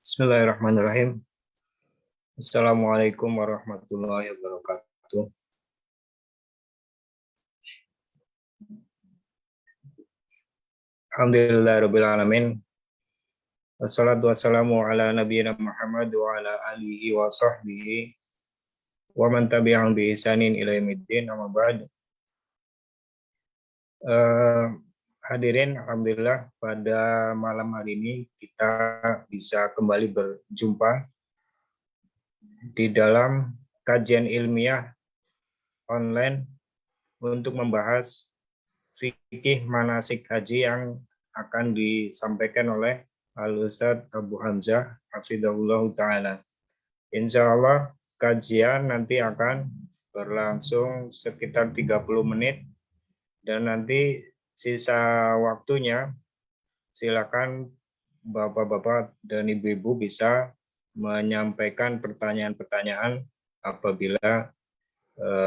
Bismillahirrahmanirrahim. Assalamualaikum warahmatullahi wabarakatuh. Alhamdulillahirabbil alamin. Wassalatu wassalamu ala nabiyina Muhammad wa ala alihi wa sahbihi wa man tabi'ahum bi ihsanin ila yaumiddin, amma ba'd. Hadirin, alhamdulillah pada malam hari ini kita bisa kembali berjumpa di dalam kajian ilmiah online untuk membahas fikih manasik haji yang akan disampaikan oleh Al-Ustadz Abu Hamzah hafidhahullah ta'ala. Insya Allah kajian nanti akan berlangsung sekitar 30 menit dan nanti sisa waktunya silakan Bapak-bapak dan Ibu-ibu bisa menyampaikan pertanyaan-pertanyaan apabila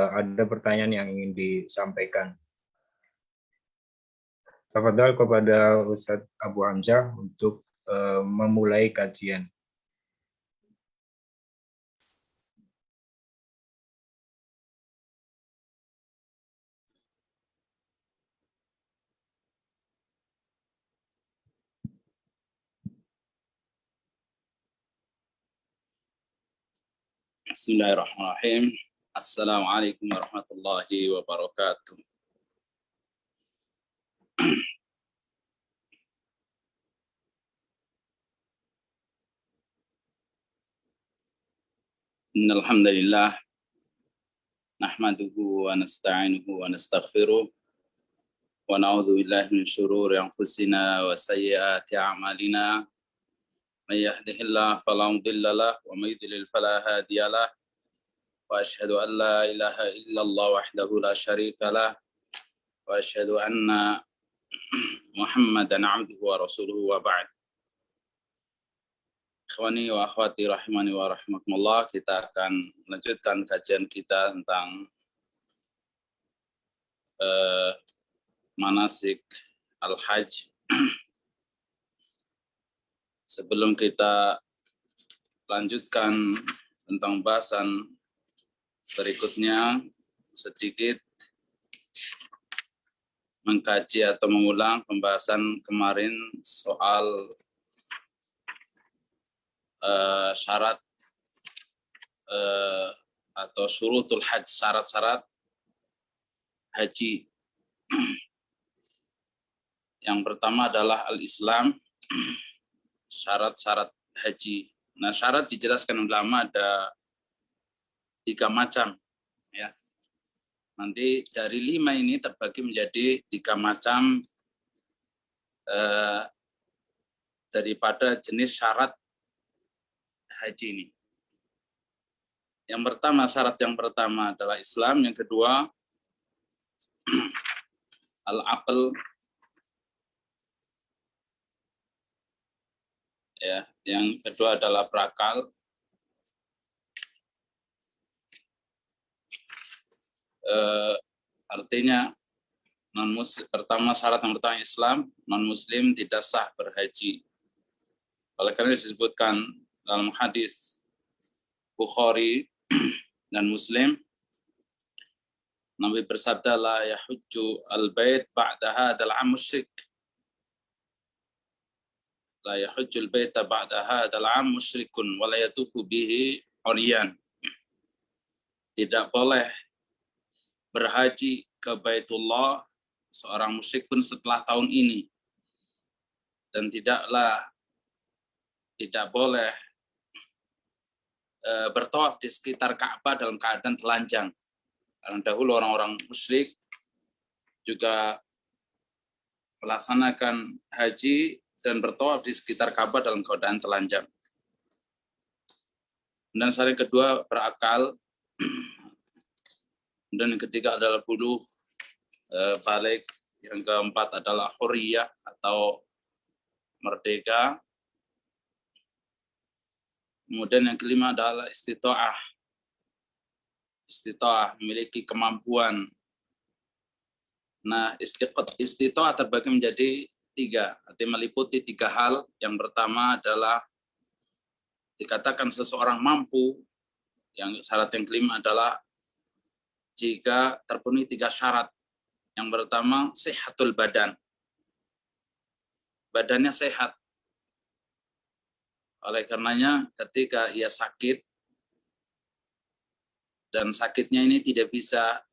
ada pertanyaan yang ingin disampaikan. Tafadhal kepada Ustadz Abu Hamzah untuk memulai kajian. Bismillahirrahmanirrahim. Assalamualaikum warahmatullahi wabarakatuh. Innal hamdalillah nahmaduhu wa nasta'inuhu wa nastaghfiruh wa na'udzu billahi min shururi anfusina wa sayyiati a'malina. May yahdihillahu fala mudilla lahu wa may yudlil fala hadiya lahu. Wa asyhadu an la ilaha illallah wahdahu la syarika lah wa asyhadu anna Muhammadan abduhu wa rasuluhu wa ba'd. Ikhwani wa akhwati rahimani wa rahimakumullah, kita akan melanjutkan kajian kita tentang manasik al-hajj. Sebelum kita lanjutkan tentang bahasan berikutnya, sedikit mengkaji atau mengulang pembahasan kemarin soal syarat atau syurutul hajj, syarat-syarat haji. Yang pertama adalah al-Islam, syarat-syarat haji. Nah, syarat dijelaskan ulama ada 3 macam, ya. Nanti dari 5 ini terbagi menjadi 3 macam daripada jenis syarat haji ini. Yang pertama, syarat yang pertama adalah Islam, yang kedua al-aql, ya, yang kedua adalah berakal, artinya pertama syarat yang pertama Islam, non muslim tidak sah berhaji. Oleh karena disebutkan dalam hadis Bukhari dan Muslim, Nabi bersabda, la yahujju al-bait ba'da hadzal 'am musyrik. La yahujju al-baita ba'da hadzal 'am musyrikun wa la yatufu bihi uryan. Tidak boleh berhaji ke Baitullah seorang musyrik pun setelah tahun ini, dan tidak boleh bertawaf di sekitar Ka'bah dalam keadaan telanjang. Karena dahulu orang-orang musyrik juga melaksanakan haji dan bertawaf di sekitar Ka'bah dalam keadaan telanjang. Dan syarat kedua berakal. Dan yang ketiga adalah bulughh, balik. Yang keempat adalah hurriyah atau merdeka. Kemudian yang kelima adalah istita'ah. Istita'ah, memiliki kemampuan. Nah, istita'ah terbagi menjadi 3, artinya meliputi 3 hal. Yang pertama adalah dikatakan seseorang mampu, yang syarat yang kelima adalah jika terpenuhi 3 syarat. Yang pertama, sehatul badan. Badannya sehat. Oleh karenanya ketika ia sakit, dan sakitnya ini tidak bisa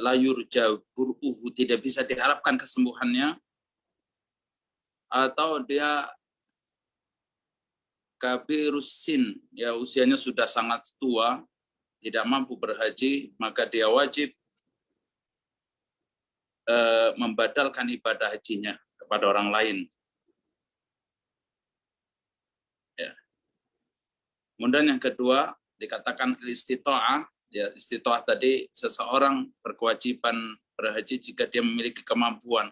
layur jauh, tidak bisa diharapkan kesembuhannya, atau dia kabirusin, ya usianya sudah sangat tua, tidak mampu berhaji, maka dia wajib membadalkan ibadah hajinya kepada orang lain. Ya. Kemudian yang kedua dikatakan istita'ah. Ya, istita'ah tadi seseorang berkewajiban berhaji jika dia memiliki kemampuan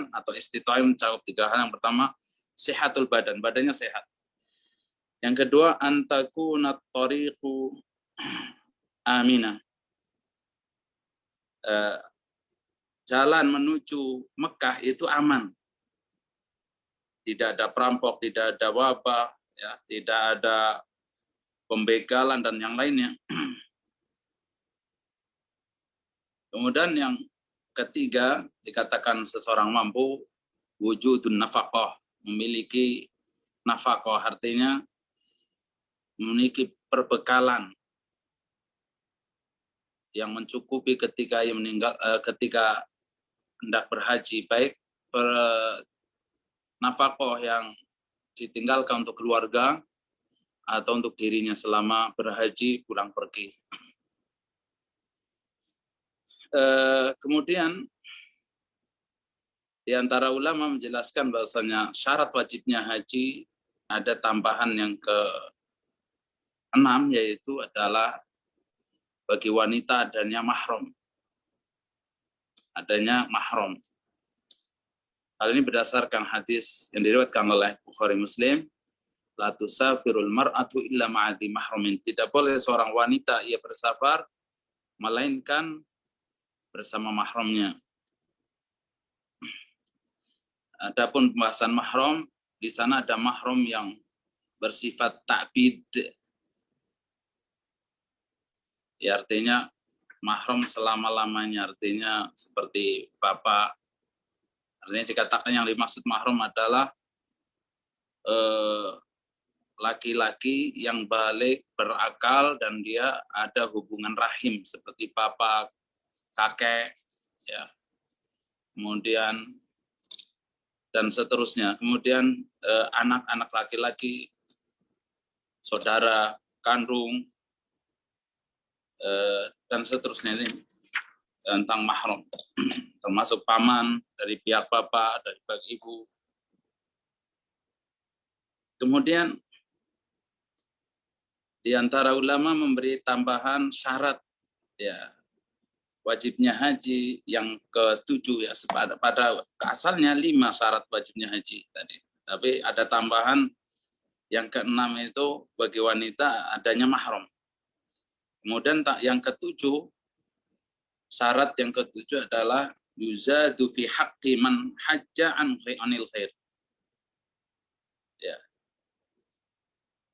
atau istita'ah mencakup 3 hal. Yang pertama, sehatul badan, badannya sehat. Yang kedua, antakunat tariqu aminah. Jalan menuju Mekah itu aman. Tidak ada perampok, tidak ada wabah, ya, tidak ada pembegalan dan yang lainnya. Kemudian yang ketiga dikatakan seseorang mampu wujudun nafaqah, memiliki nafaqah, artinya memiliki perbekalan yang mencukupi ketika ia meninggal, ketika hendak berhaji, baik nafaqah yang ditinggalkan untuk keluarga atau untuk dirinya selama berhaji pulang pergi. Kemudian di antara ulama menjelaskan bahwasanya syarat wajibnya haji ada tambahan yang ke-6, yaitu adalah bagi wanita adanya mahram. Adanya mahram. Hal ini berdasarkan hadis yang diriwayatkan oleh Bukhari Muslim, la tusafirul mar'atu illa ma'adhi mahramin. Tidak boleh seorang wanita ia bersafar melainkan bersama mahramnya. Adapun pembahasan mahram, di sana ada mahram yang bersifat ta'bid. Ya, artinya mahram selama-lamanya, artinya seperti bapak. Artinya dikatakan yang dimaksud mahram adalah laki-laki yang balik, berakal, dan dia ada hubungan rahim seperti bapak, kakek, ya. Kemudian dan seterusnya. Kemudian anak-anak laki-laki, saudara kandung, dan seterusnya, ini tentang mahram, termasuk paman dari pihak bapak, dari pihak ibu. Kemudian di antara ulama memberi tambahan syarat, ya, wajibnya haji yang ke-7, ya, pada asalnya 5 syarat wajibnya haji tadi, tapi ada tambahan yang ke-6 itu bagi wanita adanya mahram. Kemudian yang ke-7, syarat yang ke-7 adalah yuzadu fi haqqi man hajja anil khair. Ya.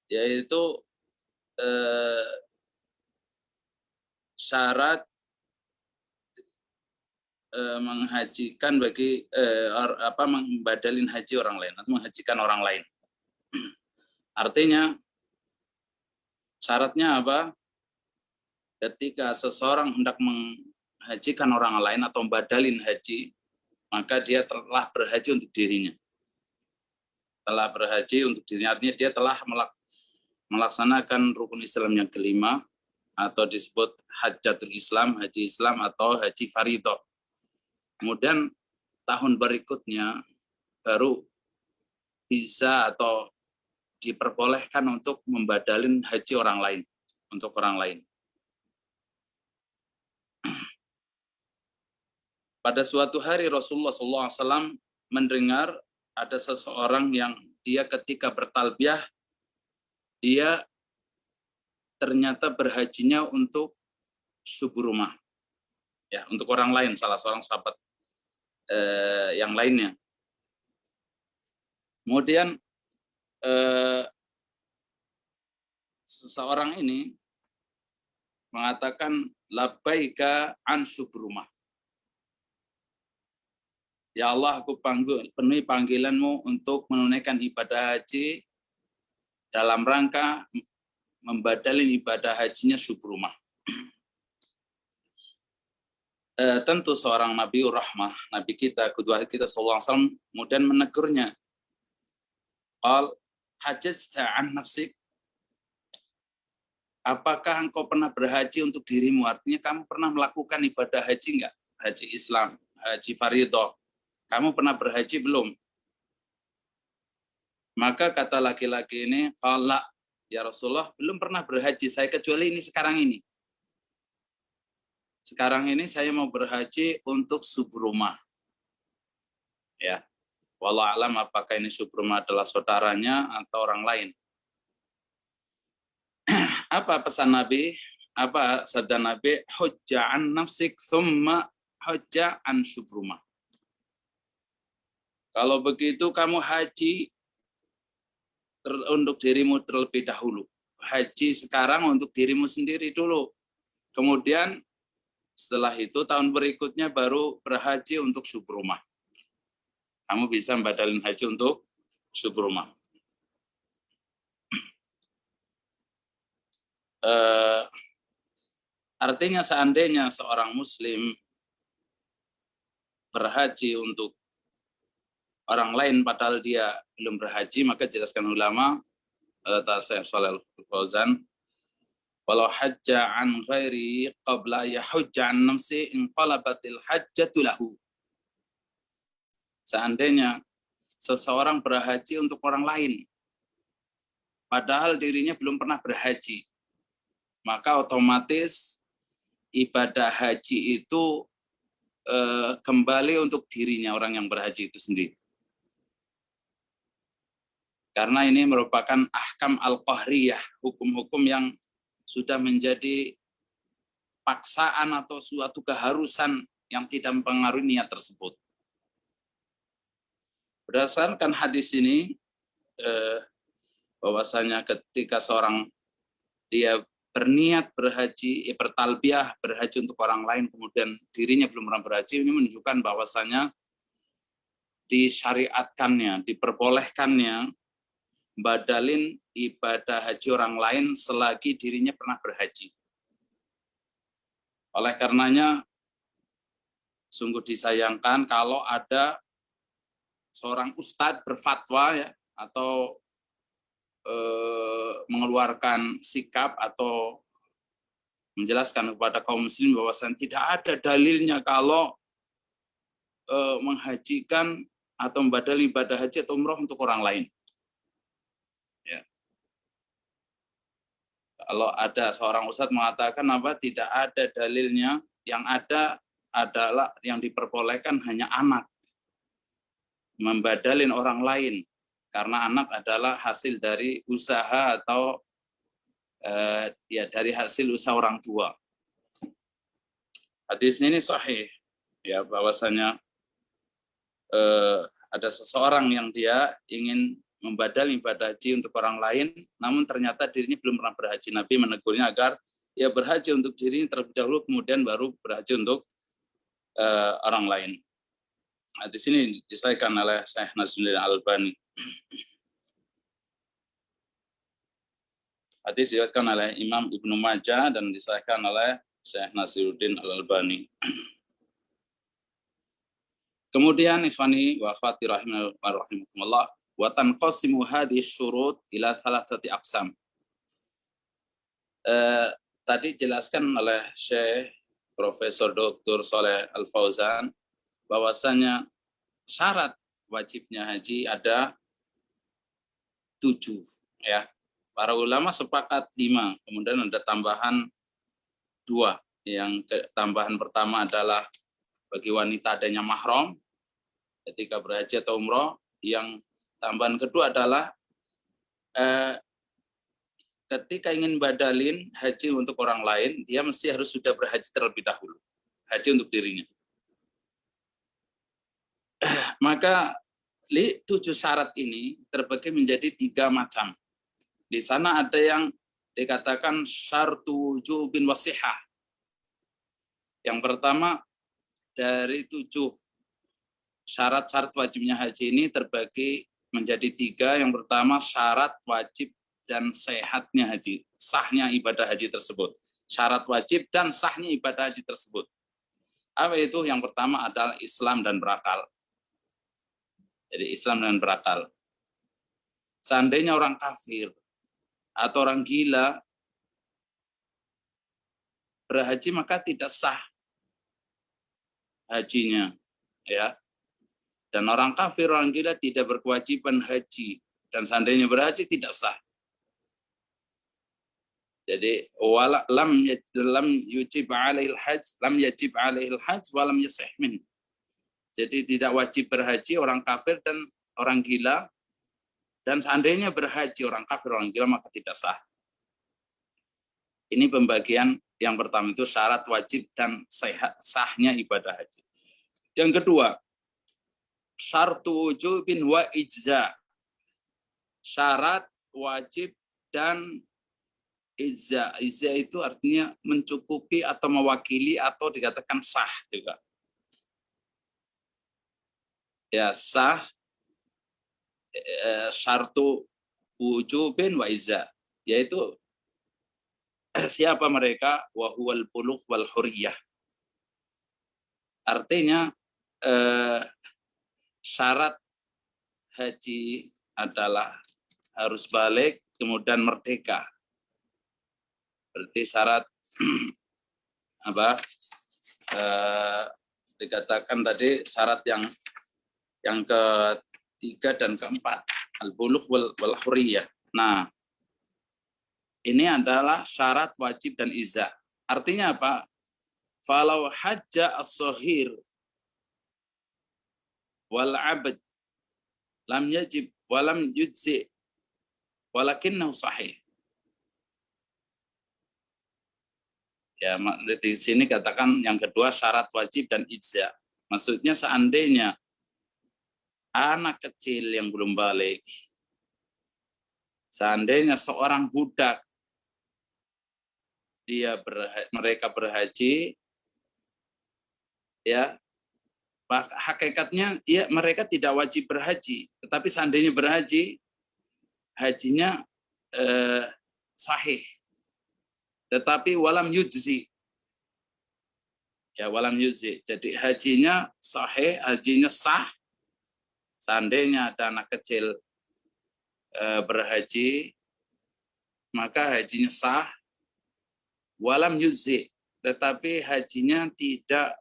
Yaitu syarat menghajikan bagi membadalin haji orang lain atau menghajikan orang lain. Artinya syaratnya apa? Ketika seseorang hendak menghajikan orang lain atau membadalin haji, maka dia telah berhaji untuk dirinya. Telah berhaji untuk dirinya, artinya dia telah melaksanakan rukun Islam yang kelima, atau disebut Hajjatul Islam, haji Islam atau haji fardhu. Kemudian tahun berikutnya baru bisa atau diperbolehkan untuk membadalin haji orang lain, untuk orang lain. Pada suatu hari Rasulullah SAW mendengar ada seseorang yang dia ketika bertalbiyah, dia ternyata berhajinya untuk subur rumah, ya, untuk orang lain, salah seorang sahabat yang lainnya. Kemudian seseorang ini mengatakan labbaika an subrumah. Ya Allah, aku penuhi panggilanmu untuk menunaikan ibadah haji dalam rangka membadalin ibadah hajinya subrumah. Tentu seorang Nabi Rahmah, Nabi kita, kedua kita sallallahu alaihi wasallam kemudian menegurnya. Qal hajjata an nafsik. Apakah engkau pernah berhaji untuk dirimu? Artinya kamu pernah melakukan ibadah haji enggak? Haji Islam, haji fardhu. Kamu pernah berhaji belum? Maka kata laki-laki ini, qala ya Rasulullah, belum pernah berhaji saya kecuali ini sekarang ini. Sekarang ini saya mau berhaji untuk subrumah. Ya. Wallahu alam apakah ini subrumah adalah saudaranya atau orang lain. Apa pesan Nabi? Apa sabda Nabi? Hujja an nafsik thumma hujja an subrumah. Kalau begitu kamu haji untuk dirimu terlebih dahulu. Haji sekarang untuk dirimu sendiri dulu. Kemudian setelah itu tahun berikutnya baru berhaji untuk subrumah. Kamu bisa membadalin haji untuk subrumah. Artinya seandainya seorang muslim berhaji untuk orang lain padahal dia belum berhaji, maka jelaskan ulama Syekh Shalal Fauzan, walau hajja an ghairi qabla yahujja an nafsi inqalabatil hajjatu lahu. Seandainya seseorang berhaji untuk orang lain padahal dirinya belum pernah berhaji, maka otomatis ibadah haji itu kembali untuk dirinya orang yang berhaji itu sendiri. Karena ini merupakan ahkam al-qahriyah, hukum-hukum yang sudah menjadi paksaan atau suatu keharusan yang tidak mempengaruhi niat tersebut. Berdasarkan hadis ini, bahwasanya ketika seorang dia berniat berhaji, bertalbiyah berhaji untuk orang lain, kemudian dirinya belum pernah berhaji, ini menunjukkan bahwasanya disyariatkannya, diperbolehkannya badalin ibadah haji orang lain selagi dirinya pernah berhaji. Oleh karenanya, sungguh disayangkan kalau ada seorang ustadz berfatwa ya, atau mengeluarkan sikap atau menjelaskan kepada kaum muslim bahwasanya tidak ada dalilnya kalau menghajikan atau membadali ibadah haji atau umroh untuk orang lain. Ya. Kalau ada seorang ustadz mengatakan apa tidak ada dalilnya, yang ada adalah yang diperbolehkan hanya anak membadalin orang lain karena anak adalah hasil dari usaha atau ya dari hasil usaha orang tua. Hadis ini sahih ya, bahwasanya ada seseorang yang dia ingin membadal ibadah haji untuk orang lain, namun ternyata dirinya belum pernah berhaji. Nabi menegurnya agar ia berhaji untuk dirinya terlebih dahulu, kemudian baru berhaji untuk orang lain. Di sini disampaikan oleh Syekh Nasruddin Al-Albani. Hadis diriwayatkan oleh Imam Ibnu Majah dan disahkan oleh Syekh Nasruddin Al-Albani. Kemudian ikhwani wa akhwati rahimakumullah, wa tanqasimu hadhihi syurut ila thalathati aqsam. Tadi jelaskan oleh Syekh Profesor Dr. Shalih Al-Fauzan bahwasanya syarat wajibnya haji ada 7 ya. Para ulama sepakat 5, kemudian ada tambahan 2. Yang tambahan pertama adalah bagi wanita adanya mahram ketika berhaji atau umroh. Yang tambahan kedua adalah ketika ingin badalin haji untuk orang lain, dia mesti harus sudah berhaji terlebih dahulu. Haji untuk dirinya. Maka 7 syarat ini terbagi menjadi 3 macam. Di sana ada yang dikatakan syartu wujubin wasihah. Yang pertama, dari 7 syarat-syarat wajibnya haji ini terbagi menjadi 3. Yang pertama, syarat wajib dan sehatnya haji, sahnya ibadah haji tersebut. Syarat wajib dan sahnya ibadah haji tersebut. Apa itu? Yang pertama adalah Islam dan berakal. Jadi Islam dan berakal. Seandainya orang kafir atau orang gila berhaji, maka tidak sah hajinya, ya. Dan orang kafir, orang gila tidak berkewajiban haji, dan seandainya berhaji tidak sah. Jadi lam yujib alaihil hajj, lam yajib alaihil hajj wa lam yasih min. Jadi tidak wajib berhaji orang kafir dan orang gila, dan seandainya berhaji orang kafir, orang gila, maka tidak sah. Ini pembagian yang pertama, itu syarat wajib dan sahnya ibadah haji. Yang kedua, syartu wujubin wa ijza. Syarat wajib dan ijza. Ijza itu artinya mencukupi atau mewakili atau dikatakan sah juga. Ya, sah, syartu wujubin wa ijza, yaitu siapa mereka? Wa huwal bulugh wal hurriyah. Artinya syarat haji adalah harus balik, kemudian merdeka. Berarti syarat apa? Dikatakan tadi syarat yang ketiga dan keempat, al-bulugh wal hurriyah. Nah, ini adalah syarat wajib dan ijza. Artinya apa? Falau hajja as-saghir wal 'abd lam yajib wa lam yujzi walakinnahu sahih. Ya, di sini katakan yang kedua syarat wajib dan ijza. Maksudnya seandainya anak kecil yang belum balik, seandainya seorang budak mereka berhaji, ya hakikatnya ya mereka tidak wajib berhaji, tetapi seandainya berhaji, hajinya sahih, tetapi walam yujzi, ya walam yujzi, jadi hajinya sahih, hajinya sah. Seandainya ada anak kecil berhaji, maka hajinya sah. Walam yujzi, tetapi hajinya tidak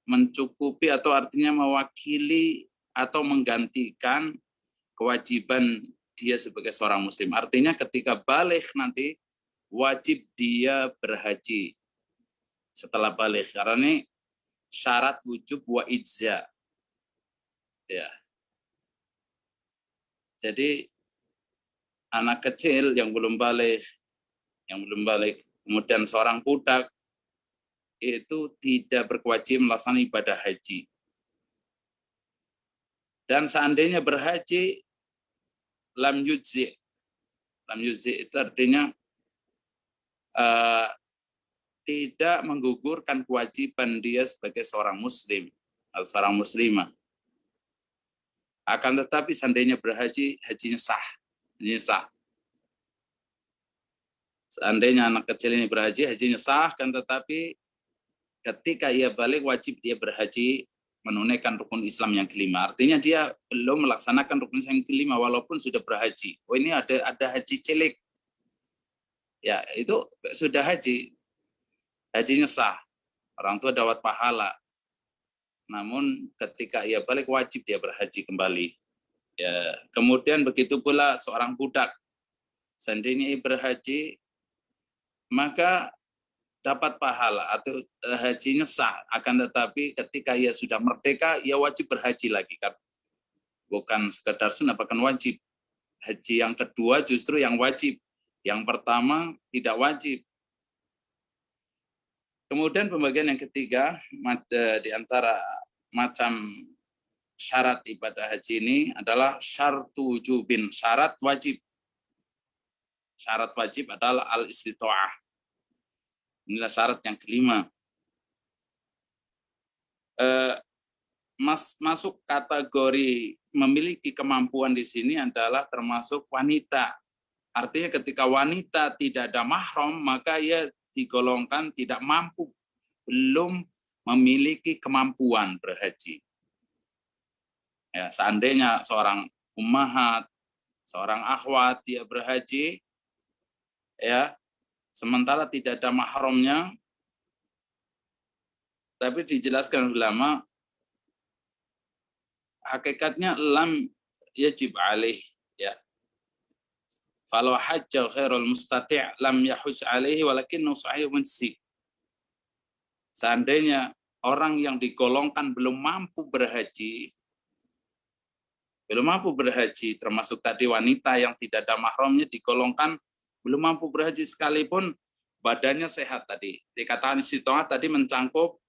mencukupi atau artinya mewakili atau menggantikan kewajiban dia sebagai seorang muslim. Artinya ketika balik nanti wajib dia berhaji setelah balik, karena ini syarat wujub wa ijza. Ya. Jadi anak kecil yang belum balik, kemudian seorang budak itu tidak berkewajiban melaksanakan ibadah haji. Dan seandainya berhaji, lam yujzi. Lam yujzi itu artinya tidak menggugurkan kewajiban dia sebagai seorang muslim atau seorang muslimah. Akan tetapi seandainya berhaji, hajinya sah. Hajinya sah. Seandainya anak kecil ini berhaji, hajinya sah, kan tetapi ketika ia balik wajib dia berhaji menunaikan rukun Islam yang kelima. Artinya dia belum melaksanakan rukun Islam yang kelima walaupun sudah berhaji. Oh, ini ada haji cilik. Ya, itu sudah haji. Hajinya sah. Orang tua dapat pahala. Namun ketika ia balik wajib dia berhaji kembali. Ya, kemudian begitu pula seorang budak. Seandainya ia berhaji, maka dapat pahala atau hajinya sah. Akan tetapi ketika ia sudah merdeka, ia wajib berhaji lagi, kan? Bukan sekedar sunnah, bahkan wajib. Haji yang kedua justru yang wajib. Yang pertama tidak wajib. Kemudian pembagian yang ketiga, di antara macam syarat ibadah haji ini adalah syartu wujubin, syarat wajib. syarat wajib adalah al-istita'ah. Inilah syarat yang kelima. Masuk kategori memiliki kemampuan di sini adalah termasuk wanita. Artinya ketika wanita tidak ada mahram, maka ia digolongkan tidak mampu, belum memiliki kemampuan berhaji. Ya, seandainya seorang ummahat, seorang akhwat dia berhaji, ya, sementara tidak ada mahramnya, tapi dijelaskan ulama, hakikatnya lam yajib alaih, ya. Falau hajja khairul mustati' lam yahuj alaihi walakinnu sahih mujzi. Seandainya orang yang digolongkan belum mampu berhaji, termasuk tadi wanita yang tidak ada mahramnya digolongkan belum mampu berhaji sekalipun badannya sehat tadi. Dikatakan istita'ah tadi mencangkup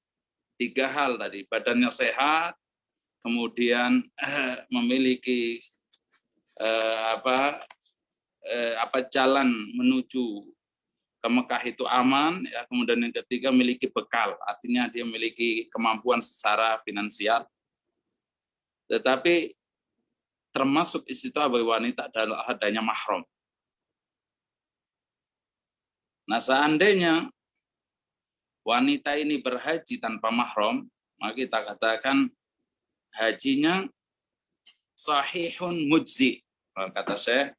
3 hal tadi, badannya sehat, kemudian memiliki jalan menuju ke Mekah itu aman, ya. Kemudian yang ketiga memiliki bekal, artinya dia memiliki kemampuan secara finansial. Tetapi termasuk istita'ah bagi wanita adalah adanya mahram. Nah, seandainya wanita ini berhaji tanpa mahram, maka kita katakan hajinya sahihun mujzi. Kata Syekh,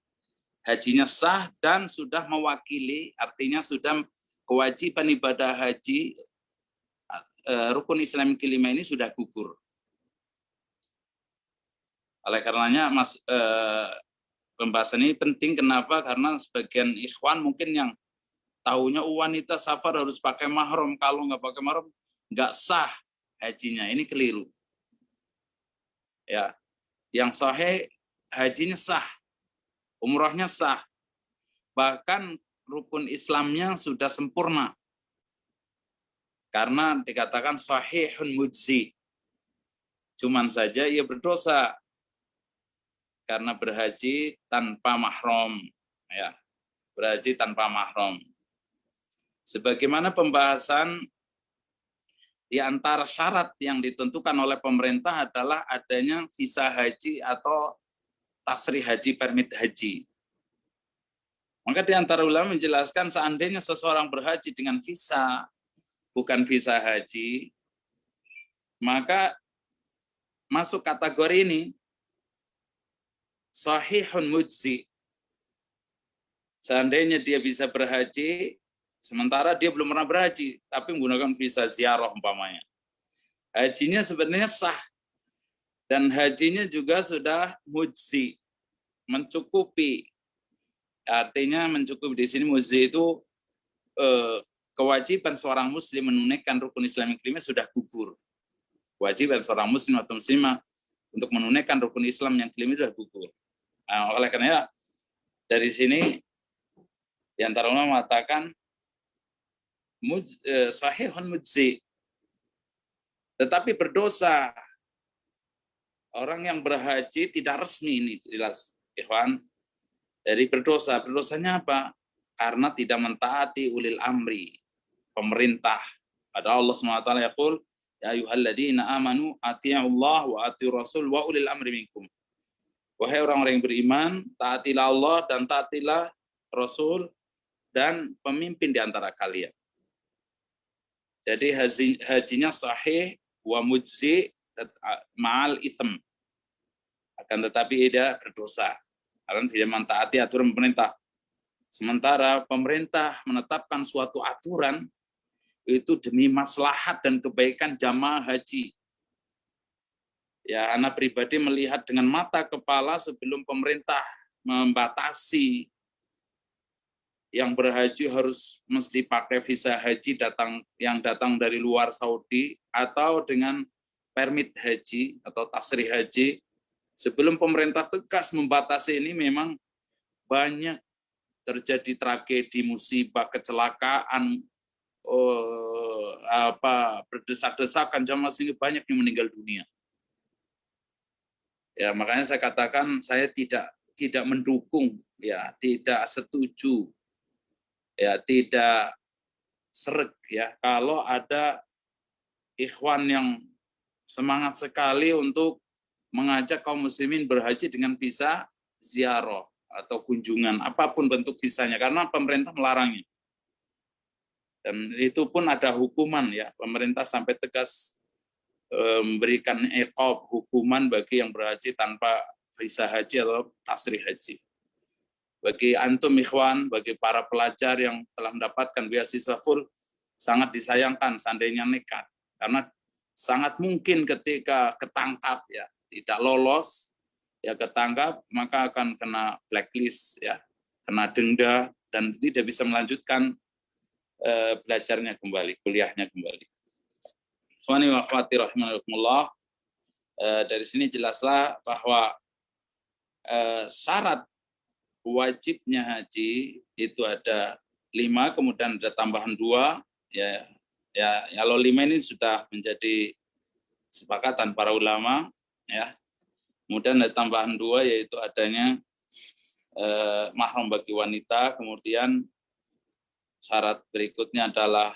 hajinya sah dan sudah mewakili, artinya sudah kewajiban ibadah haji, rukun Islam kelima ini sudah gugur. Oleh karenanya pembahasan ini penting. Kenapa? Karena sebagian ikhwan mungkin yang tahunya wanita safar harus pakai mahram, kalau nggak pakai mahram nggak sah hajinya. Ini keliru. Ya, yang sahih hajinya sah, umrahnya sah, bahkan rukun Islamnya sudah sempurna. Karena dikatakan sahihun mujzi. Cuman saja ia berdosa karena berhaji tanpa mahram, ya. Berhaji tanpa mahram. Sebagaimana pembahasan di antara syarat yang ditentukan oleh pemerintah adalah adanya visa haji atau tasrih haji, permit haji. Maka di antara ulama menjelaskan seandainya seseorang berhaji dengan visa, bukan visa haji, maka masuk kategori ini sahihun mujzi. Seandainya dia bisa berhaji, sementara dia belum pernah berhaji, tapi menggunakan visa ziarah umpamanya. Hajinya sebenarnya sah. Dan hajinya juga sudah mujzi, mencukupi. Artinya mencukupi di sini mujzi itu kewajiban seorang muslim menunaikan rukun Islam yang kelima sudah gugur. Kewajiban seorang muslim atau muslimah untuk menunaikan rukun Islam yang kelima sudah gugur. Nah, oleh karena dari sini di antara ulama mengatakan sahihun mujzi, tetapi berdosa. Orang yang berhaji tidak resmi, ini jelas, ikhwan. Jadi berdosa. Berdosanya apa? Karena tidak mentaati ulil amri, pemerintah. Ada Allah SWT yaqul, ya ayyuhalladzina amanu ati'ullah wa ati'ur rasul wa ulil amri minkum. Wahai orang-orang yang beriman, taatilah Allah dan taatilah Rasul dan pemimpin di antara kalian. Jadi hajinya sahih wa mujzi ma'al itsm. Akan tetapi dia berdosa karena tidak mentaati aturan pemerintah. Sementara pemerintah menetapkan suatu aturan itu demi maslahat dan kebaikan jamaah haji. Ya, anak pribadi melihat dengan mata kepala sebelum pemerintah membatasi yang berhaji harus mesti pakai visa haji yang datang dari luar Saudi atau dengan permit haji atau tasrih haji. Sebelum pemerintah tegas membatasi ini memang banyak terjadi tragedi, musibah, kecelakaan, berdesak-desakan jamaah sehingga banyak yang meninggal dunia. Ya, makanya saya katakan saya tidak tidak mendukung, ya, tidak setuju, ya, tidak sreg ya kalau ada ikhwan yang semangat sekali untuk mengajak kaum muslimin berhaji dengan visa ziarah atau kunjungan, apapun bentuk visanya, karena pemerintah melarangnya. Dan itu pun ada hukuman ya, pemerintah sampai tegas memberikan iqab, hukuman bagi yang berhaji tanpa visa haji atau tasrih haji. Bagi antum ikhwan, bagi para pelajar yang telah mendapatkan beasiswa full, sangat disayangkan seandainya nekat. Karena sangat mungkin ketika ketangkap, ya, tidak lolos, ya ketangkap, maka akan kena blacklist, ya, kena denda, dan tidak bisa melanjutkan belajarnya kembali, kuliahnya kembali. Ikhwani wa akhwati rahimakumullah, dari sini jelaslah bahwa syarat wajibnya haji itu ada 5, kemudian ada tambahan 2, ya, kalau 5 ini sudah menjadi kesepakatan para ulama, ya. Kemudian ada tambahan 2, yaitu adanya mahram bagi wanita. Kemudian syarat berikutnya adalah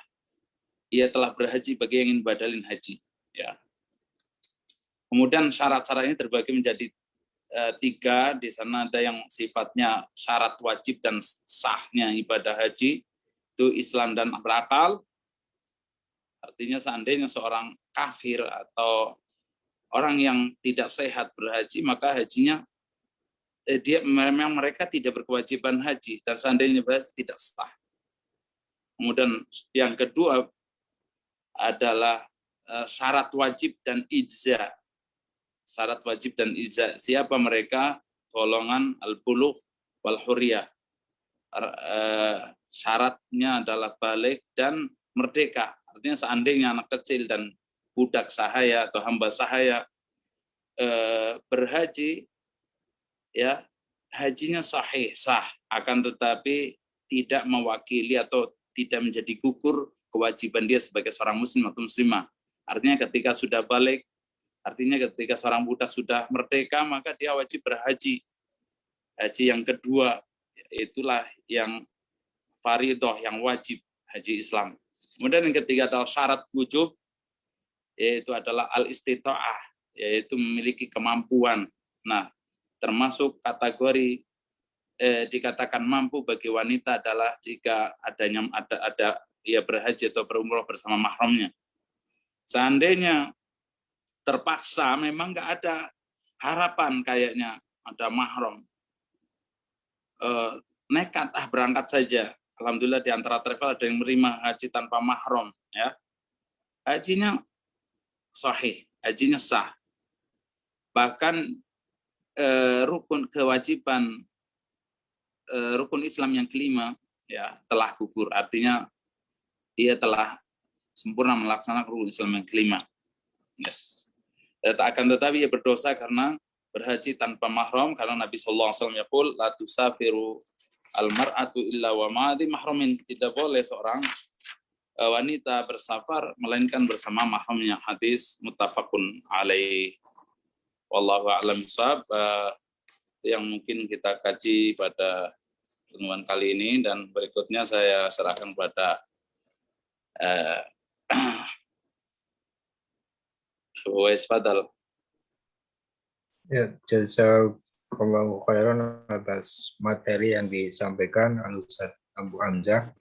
ia telah berhaji bagi yang ingin badalin haji, ya. Kemudian syarat-syarat ini terbagi menjadi 3. Di sana ada yang sifatnya syarat wajib dan sahnya ibadah haji, itu Islam dan berakal. Artinya seandainya seorang kafir atau orang yang tidak sehat berhaji, maka hajinya memang mereka tidak berkewajiban haji, dan seandainya berhaji tidak sah. Kemudian yang kedua adalah syarat wajib dan ijza. Syarat wajib dan ijza. Siapa mereka? Golongan al-bulugh wal huriyah. Syaratnya adalah balik dan merdeka. Artinya seandainya anak kecil dan budak sahaya atau hamba sahaya berhaji, ya, hajinya sahih, sah, akan tetapi tidak mewakili atau tidak menjadi gugur kewajiban dia sebagai seorang muslim atau muslimah. Artinya ketika sudah balik, artinya ketika seorang budak sudah merdeka, maka dia wajib berhaji. Haji yang kedua, itulah yang fardhah, yang wajib, haji Islam. Kemudian yang ketiga adalah syarat wujub, yaitu adalah al-istita'ah, yaitu memiliki kemampuan. Nah, termasuk kategori dikatakan mampu bagi wanita adalah jika ada ia berhaji atau berumrah bersama mahramnya. Seandainya terpaksa, memang nggak ada harapan kayaknya ada mahram, nekat berangkat saja. Alhamdulillah di antara travel ada yang menerima haji tanpa mahram, ya. Hajinya sahih, hajinya sah. Bahkan rukun kewajiban rukun Islam yang kelima, ya, telah gugur. Artinya ia telah sempurna melaksanakan rukun Islam yang kelima. Yes. Akan tetapi ia berdosa karena berhaji tanpa mahram, karena Nabi sallallahu alaihi wasallam yaqul la tusafiru al-mar'atu illa wa ma'adhi mahramin. Tidak boleh seorang wanita bersafar melainkan bersama mahramnya. Hadis muttafaqun alaih. Wallahu a'lam bishawab. Yang mungkin kita kaji pada pertemuan kali ini, dan berikutnya saya serahkan kepada Uwais, fadal. Ya, jazakallahu khairan atas materi yang disampaikan Al-Ustaz Abu Hamzah.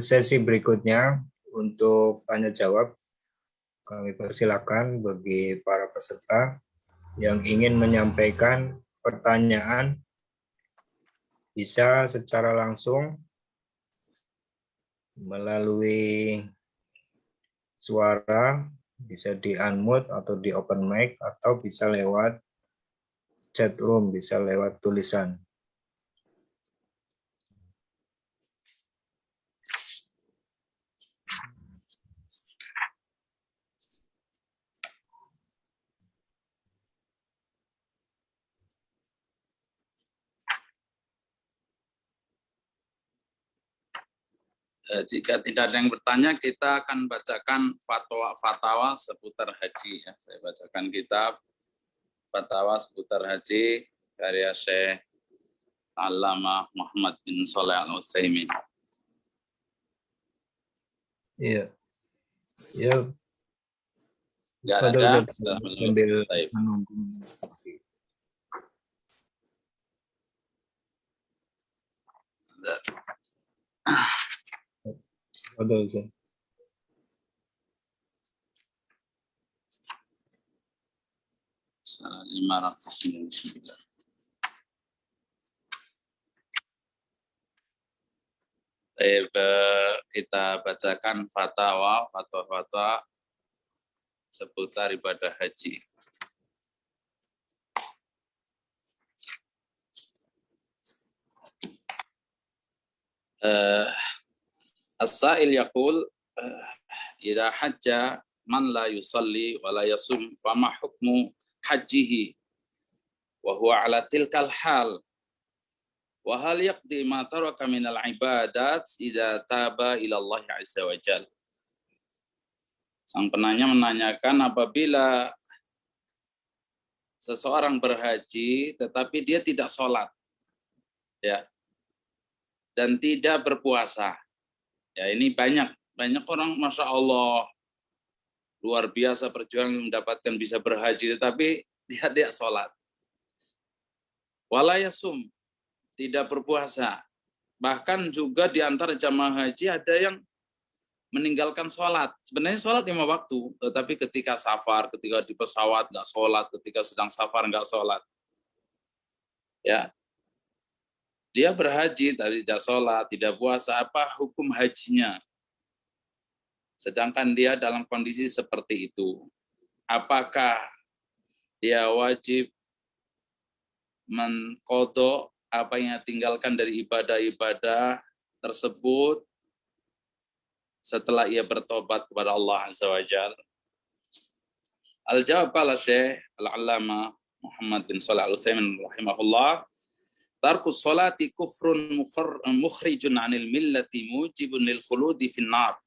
Sesi berikutnya untuk tanya jawab, kami persilakan bagi para peserta yang ingin menyampaikan pertanyaan, bisa secara langsung melalui suara, bisa di unmute atau di open mic, atau bisa lewat chat room, bisa lewat tulisan. Jika tidak ada yang bertanya, kita akan bacakan fatwa-fatwa seputar haji. Saya bacakan kitab fatwa seputar haji karya Syekh Allamah Muhammad bin Shalih Al-Utsaimin. Iya. Ya, Nggak Fadol ada sambil Baik. menunggu. Fadol, Ustaz. Salah 599. Kita bacakan fatwa seputar ibadah haji. As-sa'il yaqul idza hajja man la yusalli wa la yasum fama hukmu hajjihi wa huwa ala tilkal hal wa hal yaqdi ma taraka min al-ibadat idza taba ila Allah azza wa jalla. Sang penanya menanyakan apabila seseorang berhaji tetapi dia tidak sholat, ya, dan tidak berpuasa. Ya, ini banyak orang, masya Allah, luar biasa perjuangan mendapatkan bisa berhaji, tetapi dia tidak sholat. Walayasum, tidak berpuasa. Bahkan juga di antara jamaah haji ada yang meninggalkan sholat. Sebenarnya sholat 5 waktu, tetapi ketika safar, ketika di pesawat nggak sholat, ketika sedang safar nggak sholat. Ya, dia berhaji, tadi tidak sholat, tidak puasa, apa hukum hajinya? Sedangkan dia dalam kondisi seperti itu, apakah dia wajib mengqadha apa yang tinggalkan dari ibadah-ibadah tersebut setelah ia bertobat kepada Allah Azza wa Jalla? Al-jawab ala Syekh Al-Allamah Muhammad bin Shalih Al-Utsaimin rahimahullah, tarkus sholati kufrun mukhrijun 'anil millati mujibun lil khuludi fin nar.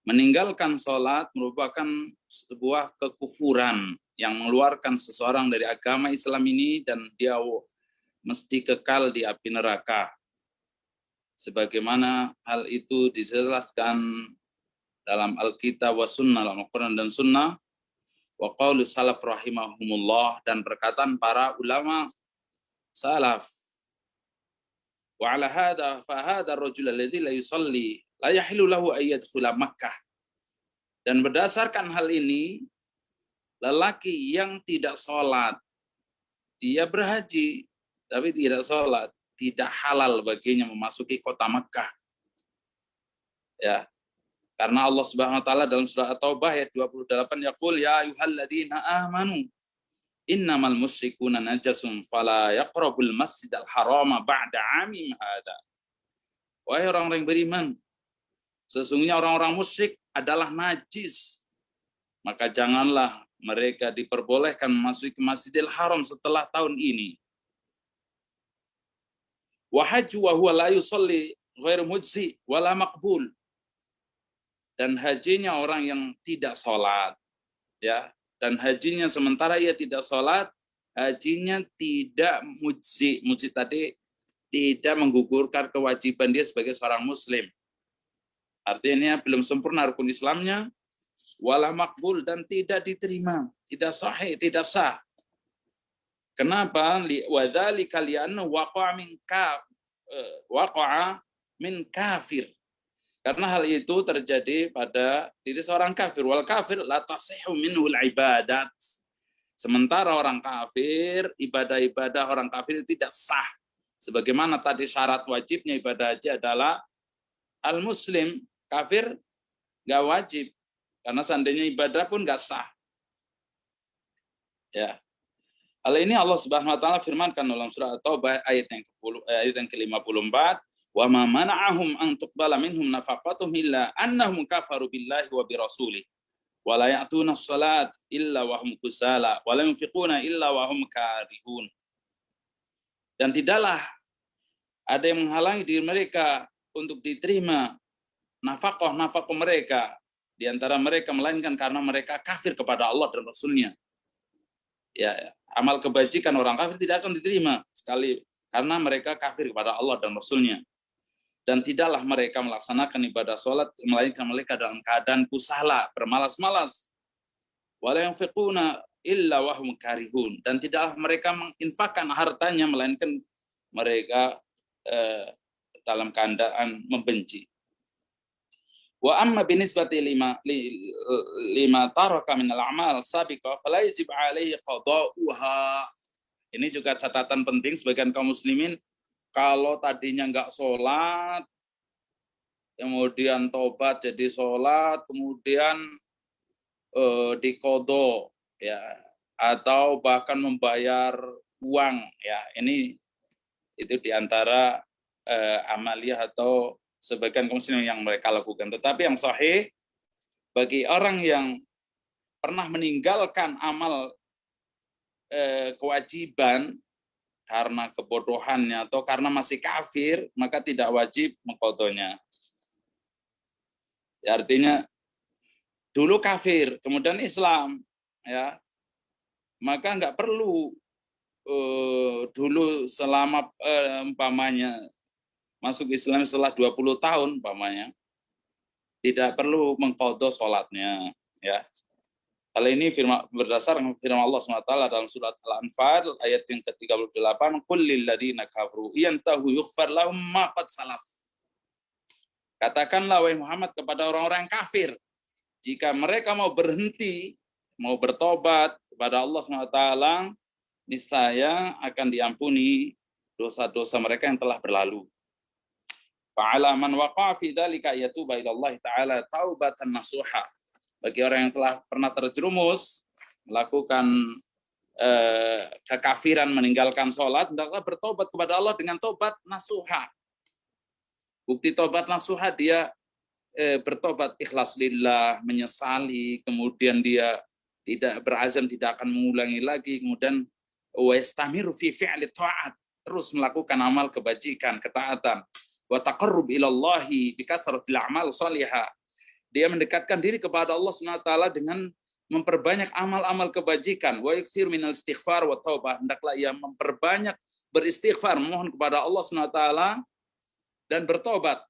Meninggalkan sholat merupakan sebuah kekufuran yang mengeluarkan seseorang dari agama Islam ini dan dia mesti kekal di api neraka. Sebagaimana hal itu dijelaskan dalam Alkitab wa Sunnah, dalam Al-Quran dan Sunnah, wa qaulu salaf rahimahumullah, dan perkataan para ulama salaf. Wa ala hadha fa hadha ar-rajul alladhi la yusalli la yahilu lahu ay yadkhula Makkah. Dan berdasarkan hal ini, lelaki yang tidak sholat, dia berhaji tapi tidak sholat, tidak halal baginya memasuki kota Makkah. Ya, karena Allah Subhanahu wa taala dalam surah At-Taubah ayat 28 yaqul ya ayyuhalladzina amanu innamal musyrikuuna najasun fala yaqrabul masjidal harama ba'da 'amim hada. Wahai orang-orang yang beriman, sesungguhnya orang-orang musyrik adalah najis, maka janganlah mereka diperbolehkan memasuki Masjidil Haram setelah tahun ini. Wa hajju wa huwa la yusalli ghairu mujzi wala maqbul. Dan hajinya orang yang tidak sholat, ya, dan hajinya sementara ia tidak sholat, hajinya tidak mujzi. Mujzi tadi tidak menggugurkan kewajiban dia sebagai seorang muslim. Artinya belum sempurna rukun Islamnya, wala makbul, dan tidak diterima, tidak sahih, tidak sah. Kenapa? Wadzalika li'annahu waqa'a min kafir. Karena hal itu terjadi pada diri seorang kafir. Wal kafir la tasihhu minhu al-ibadat. Sementara orang kafir, ibadah-ibadah orang kafir itu tidak sah. Sebagaimana tadi syarat wajibnya ibadah haji adalah al-muslim. Kafir nggak wajib, karena seandainya ibadah pun nggak sah. Ya, hal ini Allah Subhanahu Wa Taala firmankan dalam surah At-Taubah ayat yang ke-54, wa ma mana'ahum an tuqbala minhum nafaqatuhum illa annahum kafaru billahi wa birasulihi wa la ya'tuna as-salat illa wa hum kusala wa la yunfiquna illa wa hum karihun. Dan tidaklah ada yang menghalangi diri mereka untuk diterima nafkah mereka di antara mereka, melainkan karena mereka kafir kepada Allah dan Rasul-Nya. ya amal kebajikan orang kafir tidak akan diterima sekali karena mereka kafir kepada Allah dan Rasul-Nya. Dan tidaklah mereka melaksanakan ibadah sholat melainkan mereka dalam keadaan kusala, bermalas-malas. Wala yanfiquna illa wahum karihun, dan tidaklah mereka menginfakkan hartanya melainkan mereka dalam keadaan membenci. Wa amma binisbati lima taraka min al-a'mal sabiqah fala yajib alaihi qada'uha. Ini juga catatan penting sebagian kaum muslimin, kalau tadinya enggak sholat, kemudian tobat jadi sholat, kemudian diqadha ya, atau bahkan membayar uang ya, ini itu diantara amaliyah atau sebagian kaum muslimin yang mereka lakukan. Tetapi yang sahih bagi orang yang pernah meninggalkan amal kewajiban karena kebodohannya atau karena masih kafir, maka tidak wajib mengqadhanya. Ya, artinya dulu kafir, kemudian Islam, ya, maka nggak perlu dulu selama umpamanya masuk Islam setelah 20 tahun umpamanya, tidak perlu mengqadha sholatnya, ya. Hal ini berdasarkan firman Allah SWT dalam surat Al-Anfal ayat yang ke-38, qul lil ladzina kafaru yantahu yughfar lahum ma qad salaf. Katakanlah wahai Muhammad kepada orang-orang kafir, jika mereka mau berhenti, mau bertobat kepada Allah SWT, niscaya akan diampuni dosa-dosa mereka yang telah berlalu. Fa'ala man waqa'a fi dzalika yatuba ila Allah Ta'ala taubatan nasuha. Bagi orang yang telah pernah terjerumus melakukan kekafiran, meninggalkan sholat, hendaklah bertobat kepada Allah dengan tobat nasuha. Bukti tobat nasuha dia bertobat ikhlas lillah, menyesali, kemudian dia tidak berazam tidak akan mengulangi lagi, kemudian wastamiru fi fi'li ta'at, terus melakukan amal kebajikan, ketaatan, wa taqarrub ila Allah bi kathratil a'mal shalihah. Dia mendekatkan diri kepada Allah SWT dengan memperbanyak amal-amal kebajikan. Wa yakthir minal istighfar wa taubah. Hendaklah ia memperbanyak beristighfar, memohon kepada Allah SWT dan bertobat.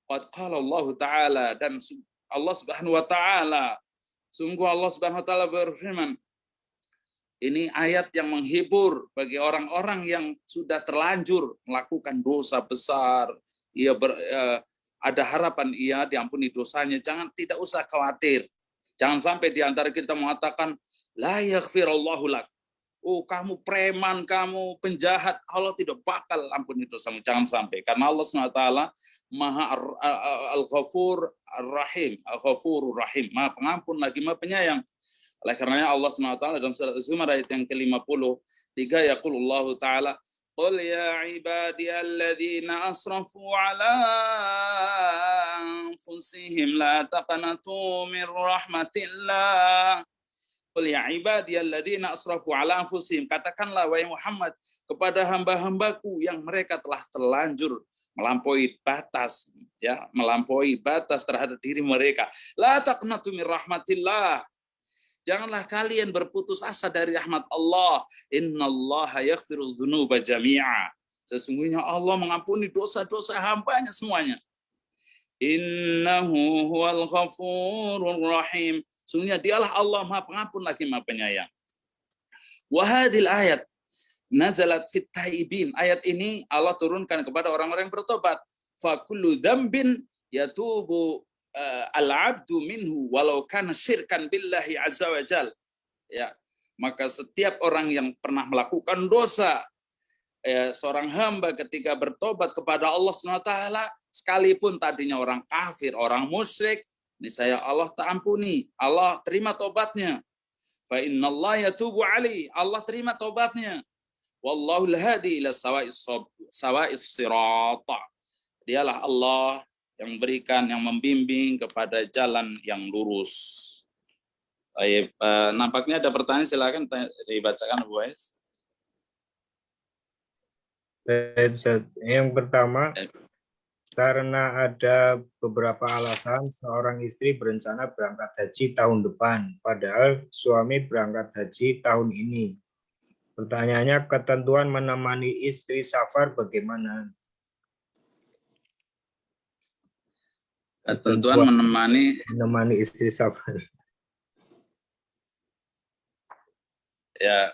Qad qala Allah Ta'ala, dan Allah Subhanahu wa Ta'ala, sungguh Allah Subhanahu wa Ta'ala berfirman. Ini ayat yang menghibur bagi orang-orang yang sudah terlanjur melakukan dosa besar. Ia ada harapan ia diampuni dosanya. Tidak usah khawatir. Jangan sampai di antara kita mengatakan la yaghfirullahu lak. Oh, kamu preman, kamu penjahat, Allah tidak bakal ampuni dosamu. Jangan sampai, karena Allah SWT Maha Al-Ghafur Ar-Rahim, Al-Ghafurur Rahim, Maha Pengampun lagi Maha Penyayang. Oleh karenanya Allah SWT dalam surat Az-Zumar ayat yang ke-53 yaqulullahu ta'ala qul ya ibadiyalladzina asrafu ala anfusihim la taqnatu min rahmatillah. Qul ya ibadiyalladzina asrafu ala anfusihim, katakanlah wahai Muhammad kepada hamba-hambaku yang mereka telah terlanjur melampaui batas, ya, melampaui batas terhadap diri mereka. La taqnatu min rahmatillah. Janganlah kalian berputus asa dari rahmat Allah. Innallaha yaghfiru dzunuba jami'a. Sesungguhnya Allah mengampuni dosa-dosa hambanya semuanya. Innahu huwal ghafurur rahim. Sesungguhnya dialah Allah Maha Pengampun lagi Maha Penyayang. Wa hadhil ayat nazalat fit taibin. Ayat ini Allah turunkan kepada orang-orang yang bertobat. Fa kullu dzambin yatubu al-abdu minhu walau kana syirkan billahi azza wa jal. Ya, maka setiap orang yang pernah melakukan dosa, seorang hamba ketika bertobat kepada Allah SWT, sekalipun tadinya orang kafir, orang musyrik, niscaya Allah tak ampuni, Allah terima tobatnya. Fa innallaha yatubu alaihi, Allah terima tobatnya. Wallahu al-hadi ila sawa'is sirata. Dialah Allah yang memberikan, yang membimbing kepada jalan yang lurus. Baik, nampaknya ada pertanyaan, silakan dibacakan Bu Wais. Yang pertama, karena ada beberapa alasan seorang istri berencana berangkat haji tahun depan, padahal suami berangkat haji tahun ini. Pertanyaannya, ketentuan menemani istri safar bagaimana? Ketentuan menemani istri safar. Ya,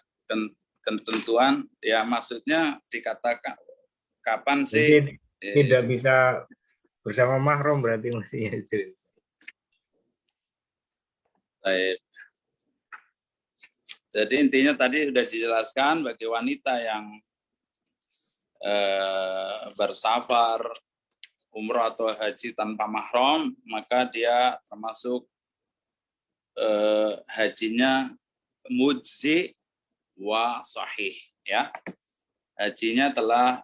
ketentuan ya maksudnya dikatakan kapan sih Jadi tidak bisa bersama mahram berarti masih istri. Baik. Jadi intinya tadi sudah dijelaskan bagi wanita yang bersafar umroh atau haji tanpa mahram, maka dia termasuk hajinya mujzi wa sahih, ya. Hajinya telah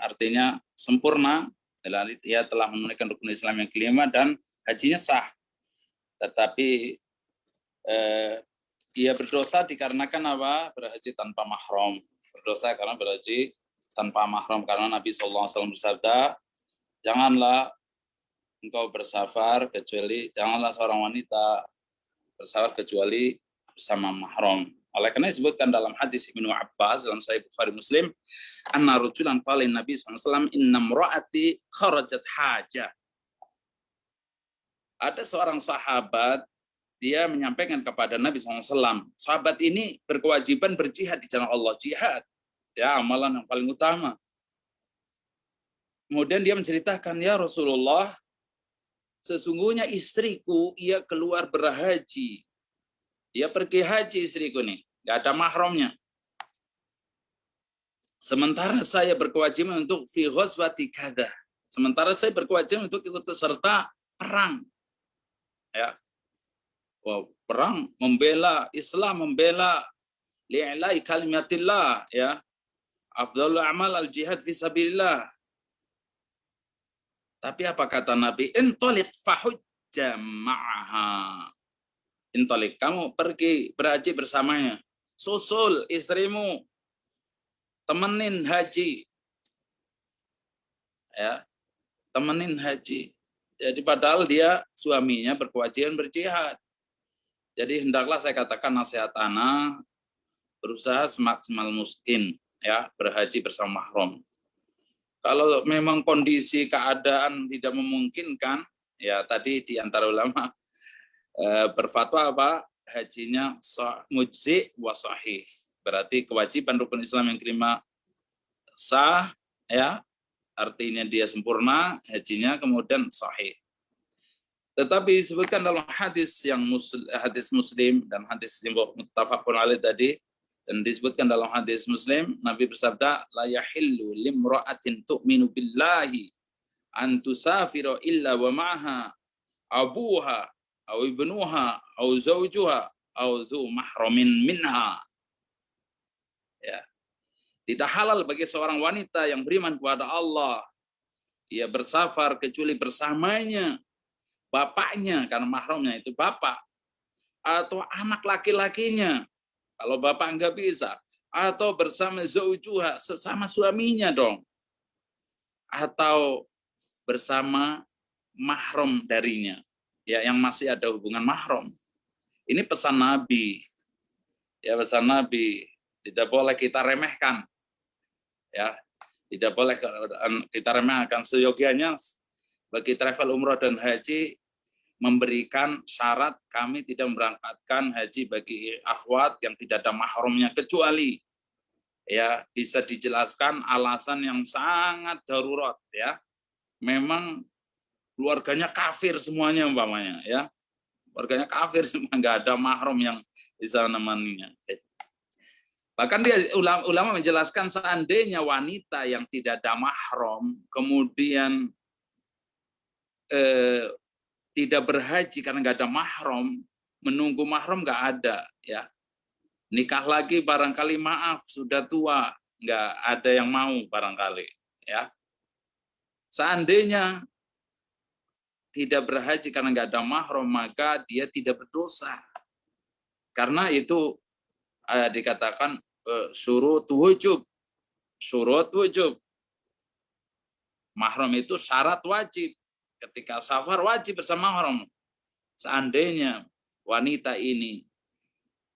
artinya sempurna, dia telah menunaikan rukun Islam yang kelima dan hajinya sah. Tetapi ia berdosa dikarenakan apa? Berhaji tanpa mahram. Berdosa karena berhaji tanpa mahram, karena Nabi SAW bersabda, janganlah engkau bersafar kecuali, janganlah seorang wanita bersafar kecuali bersama mahram. Oleh karena disebutkan dalam hadis Ibnu Abbas dalam Sahih Bukhari Muslim, anna rajulan qala Nabi SAW, inna imra'ati kharajat hajah. Ada seorang sahabat, dia menyampaikan kepada Nabi SAW, sahabat ini berkewajiban berjihad di jalan Allah, jihad, ya amalan yang paling utama. Kemudian dia menceritakan, ya Rasulullah, sesungguhnya istriku, ia keluar berhaji. Dia pergi haji istriku nih, nggak ada mahramnya. Sementara saya berkewajiban untuk fi ghazwati kada. Sementara saya berkewajiban untuk ikut serta perang. Ya. Wow, perang, membela Islam, membela li'ilai kalimatillah, ya. Afdhalul a'mal al-jihad fi sabilillah. Tapi apa kata Nabi? Intaliq fahujja ma'aha. Intaliq, kamu pergi berhaji bersamanya. Susul istrimu, temenin haji. Ya, temenin haji. Jadi padahal dia suaminya berkewajiban berjihad. Jadi hendaklah saya katakan nasihat anak, berusaha semaksimal mungkin, ya, berhaji bersama mahram. Kalau memang kondisi keadaan tidak memungkinkan, ya tadi di antara ulama berfatwa apa? Hajinya mujzi wa sahih. Berarti kewajiban rukun Islam yang kelima sah, ya, artinya dia sempurna, hajinya kemudian sahih. Tetapi disebutkan dalam hadis yang hadis Muslim dan hadis yang muttafaqun alaih tadi, dan disebutkan dalam hadis Muslim, Nabi bersabda, la yahillu limra'atin tu'minu billahi an tusafira illa wa ma'aha abuha aw ibnuha aw zawjuha aw dzu mahramin minha. Ya. Tidak halal bagi seorang wanita yang beriman kepada Allah, ia bersafar kecuali bersamanya bapaknya, karena mahramnya itu bapak, atau anak laki-lakinya, kalau bapak enggak bisa, atau bersama zaujuha, sesama suaminya dong, atau bersama mahram darinya, ya, yang masih ada hubungan mahram. Ini pesan Nabi, ya, pesan Nabi, tidak boleh kita remehkan, ya, tidak boleh kita remehkan. Seyogianya bagi travel umroh dan haji memberikan syarat, kami tidak memberangkatkan haji bagi akhwat yang tidak ada mahramnya, kecuali, ya, bisa dijelaskan alasan yang sangat darurat, ya, memang keluarganya kafir semuanya umpamanya, ya, keluarganya kafir semua, nggak ada mahram yang bisa nemaninya. Bahkan dia ulama menjelaskan, seandainya wanita yang tidak ada mahram kemudian tidak berhaji karena nggak ada mahram, menunggu mahram nggak ada, ya, nikah lagi barangkali, maaf, sudah tua, nggak ada yang mau barangkali, ya. Seandainya tidak berhaji karena nggak ada mahram, maka dia tidak berdosa, karena itu dikatakan syurut wujub. Syurut wujub, mahram itu syarat wajib. Ketika safar wajib bersama mahram. Seandainya wanita ini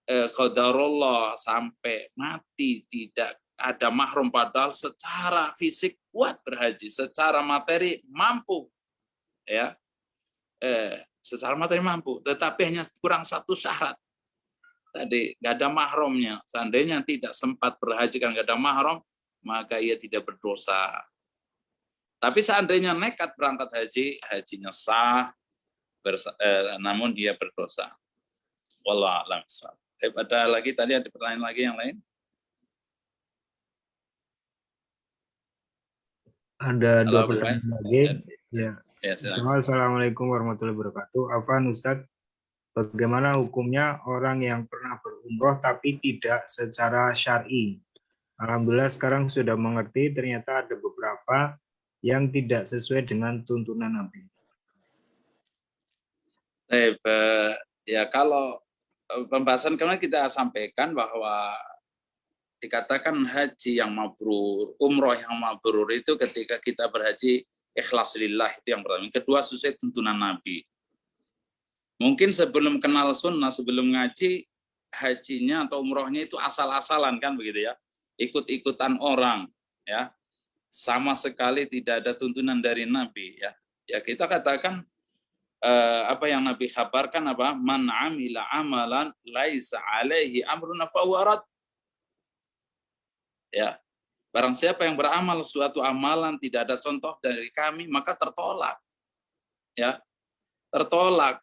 qadarullah sampai mati tidak ada mahram, padahal secara fisik kuat berhaji, secara materi mampu, ya, secara materi mampu, tetapi hanya kurang satu syarat. Tadi nggak ada mahramnya. Seandainya tidak sempat berhaji kan nggak ada mahram, maka ia tidak berdosa. Tapi seandainya nekat berangkat haji, hajinya sah, namun dia berdosa. Wallahu a'lam. Ada lagi tadi, ada pertanyaan lagi yang lain? Ada dua Halo, Bu, pertanyaan lagi. Ya. Ya, silakan. Assalamualaikum warahmatullahi wabarakatuh. Afwan Ustadz, bagaimana hukumnya orang yang pernah berumroh tapi tidak secara syar'i? Alhamdulillah sekarang sudah mengerti, ternyata ada beberapa yang tidak sesuai dengan tuntunan Nabi. Ya, kalau pembahasan kemarin kita sampaikan bahwa dikatakan haji yang mabrur, umroh yang mabrur itu ketika kita berhaji ikhlas lillah, itu yang pertama. Yang kedua, sesuai tuntunan Nabi. Mungkin sebelum kenal sunnah, sebelum ngaji, hajinya atau umrohnya itu asal-asalan kan begitu ya, ikut-ikutan orang ya, sama sekali tidak ada tuntunan dari Nabi ya. Ya kita katakan apa yang Nabi kabarkan apa? Man amila amalan laisa alaihi amruna fahuwa rad. Ya, barang siapa yang beramal suatu amalan tidak ada contoh dari kami, maka tertolak. Ya, tertolak.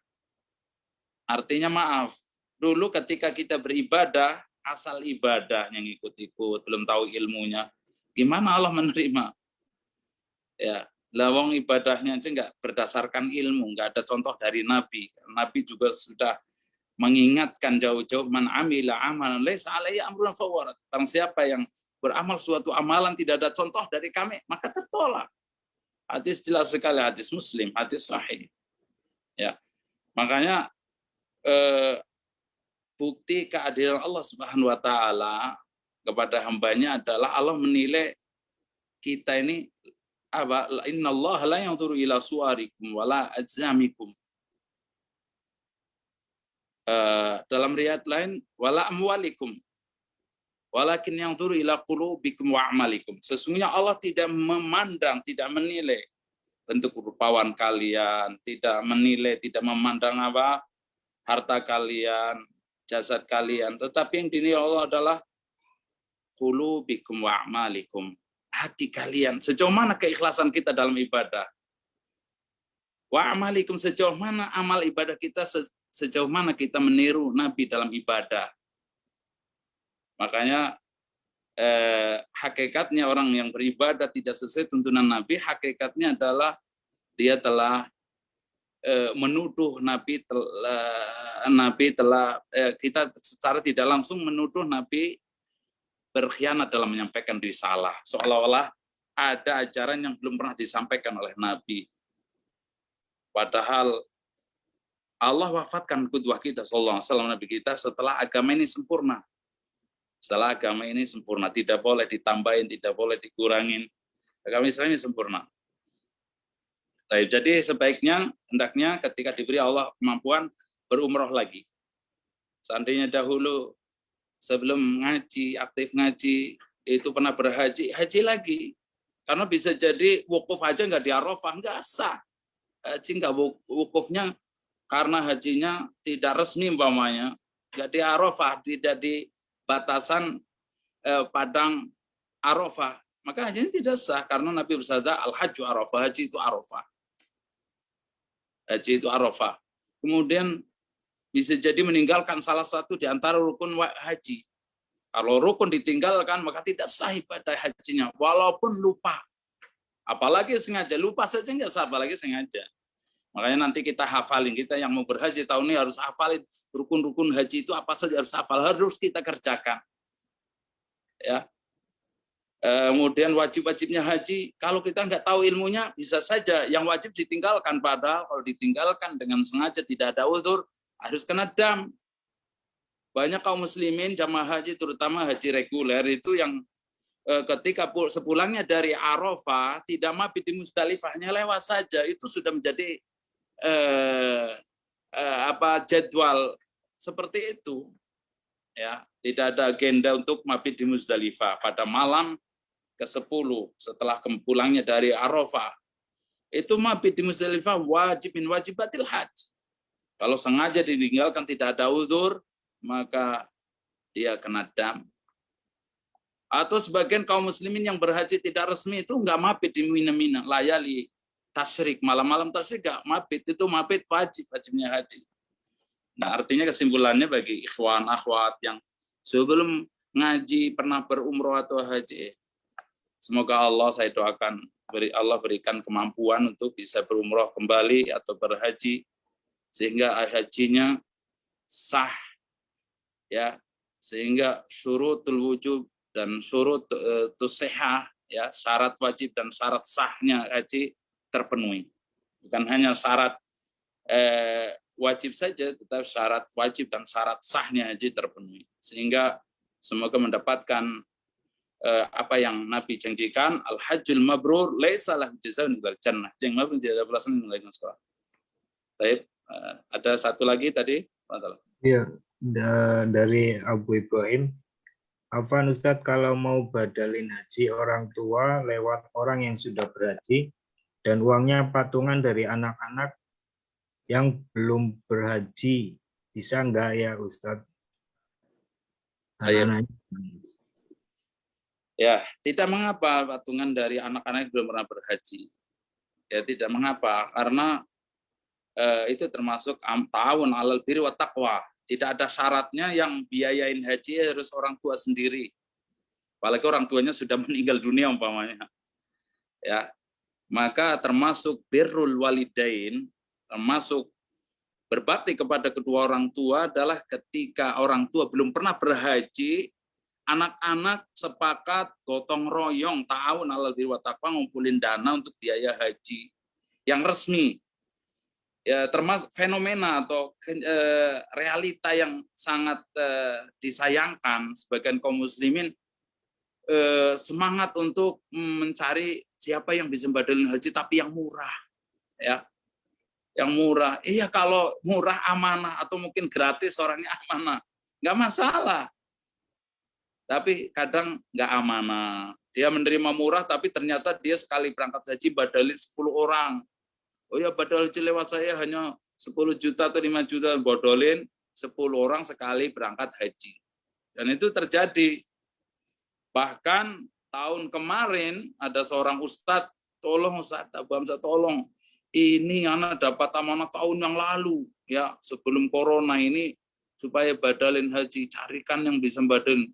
Artinya maaf, dulu ketika kita beribadah, asal ibadah yang ikut-ikut, belum tahu ilmunya, gimana Allah menerima? Ya, lawang ibadahnya aja nggak berdasarkan ilmu, nggak ada contoh dari Nabi. Nabi juga sudah mengingatkan jauh-jauh, man amila amalan laisa alaihi amruna fahuwa rad. Barang siapa yang beramal suatu amalan tidak ada contoh dari kami, maka tertolak. Hadis jelas sekali, hadis Muslim, hadis sahih. Ya, makanya bukti keadilan Allah Subhanahu Wa Taala kepada hambanya adalah Allah menilai kita ini apa? Innallaha la yanzuru ila suwarikum wala ajsamikum. Dalam riwayat lain, wala amwalikum, walakin yang turu ila qulubikum wa amalikum. Sesungguhnya Allah tidak memandang, tidak menilai bentuk rupawan kalian, tidak menilai, tidak memandang apa harta kalian, jasad kalian, tetapi yang dinilai Allah adalah qulubikum wa amalikum, hati kalian, sejauh mana keikhlasan kita dalam ibadah. Wa amalikum, sejauh mana amal ibadah kita, sejauh mana kita meniru Nabi dalam ibadah. Makanya hakikatnya orang yang beribadah tidak sesuai tuntunan Nabi, hakikatnya adalah dia telah menuduh Nabi telah kita secara tidak langsung menuduh Nabi berkhianat dalam menyampaikan risalah, seolah-olah ada ajaran yang belum pernah disampaikan oleh Nabi. Padahal Allah wafatkan qudwah kita sallallahu alaihi wasallam, Nabi kita, setelah agama ini sempurna. Setelah agama ini sempurna, tidak boleh ditambahin, tidak boleh dikurangin. Agama Islam ini sempurna. Jadi sebaiknya, hendaknya ketika diberi Allah kemampuan, berumroh lagi. Seandainya dahulu sebelum ngaji, aktif ngaji, itu pernah berhaji, haji lagi. Karena bisa jadi wukuf aja nggak di Arafah, nggak sah. Haji nggak wukufnya karena hajinya tidak resmi umpamanya, nggak di Arafah, tidak di batasan padang Arafah, maka hajinya tidak sah karena Nabi bersabda al-hajju Arafah, haji itu Arafah. Haji itu Arafah. Kemudian bisa jadi meninggalkan salah satu di antara rukun haji. Kalau rukun ditinggalkan maka tidak sah ibadah hajinya, walaupun lupa. Apalagi sengaja, lupa saja nggak sah, apalagi sengaja. Makanya nanti kita hafalin, kita yang mau berhaji tahun ini harus hafalin rukun-rukun haji itu apa saja, harus hafal, harus kita kerjakan. Ya. Kemudian wajib-wajibnya haji, kalau kita nggak tahu ilmunya, bisa saja yang wajib ditinggalkan. Padahal kalau ditinggalkan dengan sengaja tidak ada uzur, harus kena dam. Banyak kaum muslimin jamaah haji, terutama haji reguler itu yang ketika sepulangnya dari Arafah tidak mabit di Musdalifahnya, lewat saja, itu sudah menjadi jadwal seperti itu. ya, tidak ada agenda untuk mabit di Muzdalifah pada malam ke-10 setelah pulangnya dari Arafah. Itu mabit di Muzdalifah wajib min wajibatil haji. Kalau sengaja ditinggalkan tidak ada uzur, maka dia kena dam. Atau sebagian kaum muslimin yang berhaji tidak resmi itu enggak mabit di Mina, layali tasyrik, malam-malam tasyrik enggak mabit, itu mabit wajibnya haji. Nah, artinya kesimpulannya bagi ikhwan akhwat yang sebelum ngaji pernah berumroh atau haji, semoga Allah, saya doakan Allah berikan kemampuan untuk bisa berumroh kembali atau berhaji sehingga hajinya sah, ya, sehingga syurutul wujub dan syurut tusihah, ya, syarat wajib dan syarat sahnya haji terpenuhi. Bukan hanya syarat wajib saja, tetapi syarat wajib dan syarat sahnya haji terpenuhi. Sehingga semoga mendapatkan apa yang Nabi janjikan, al-hajjul mabrur laisa lahu jazaa'un illal jannah. Yang mabrur tidak ada balasan selain surga. Baik, ada satu lagi tadi. Iya, dari Abu Ibrahim. Afwan Ustadz, kalau mau badalin haji orang tua lewat orang yang sudah berhaji dan uangnya patungan dari anak-anak yang belum berhaji, bisa enggak ya Ustadz? Ya, tidak mengapa patungan dari anak-anak yang belum pernah berhaji. Ya, tidak mengapa, karena itu termasuk ta'awun 'alal birri wat taqwa. Tidak ada syaratnya yang biayain haji harus orang tua sendiri. Apalagi orang tuanya sudah meninggal dunia umpamanya. Ya. Maka termasuk birrul walidain, termasuk berbakti kepada kedua orang tua adalah ketika orang tua belum pernah berhaji, anak-anak sepakat gotong royong ta'awun 'alal birri wat taqwa ngumpulin dana untuk biaya haji yang resmi. Ya, termasuk fenomena atau realita yang sangat disayangkan sebagian kaum muslimin semangat untuk mencari siapa yang bisa badalin haji tapi yang murah, ya, yang murah. Iya, kalau murah amanah atau mungkin gratis orangnya amanah, nggak masalah. Tapi kadang nggak amanah. Dia menerima murah tapi ternyata dia sekali berangkat haji badalin 10 orang. Oh ya, badal haji lewat saya hanya 10 juta atau 5 juta, bodolin 10 orang sekali berangkat haji. Dan itu terjadi. Bahkan tahun kemarin ada seorang ustadz, tolong Ustadz Abu Hamzah, tolong, ini anak dapat amanah tahun yang lalu, ya, sebelum corona ini, supaya badalin haji, carikan yang bisa badalin.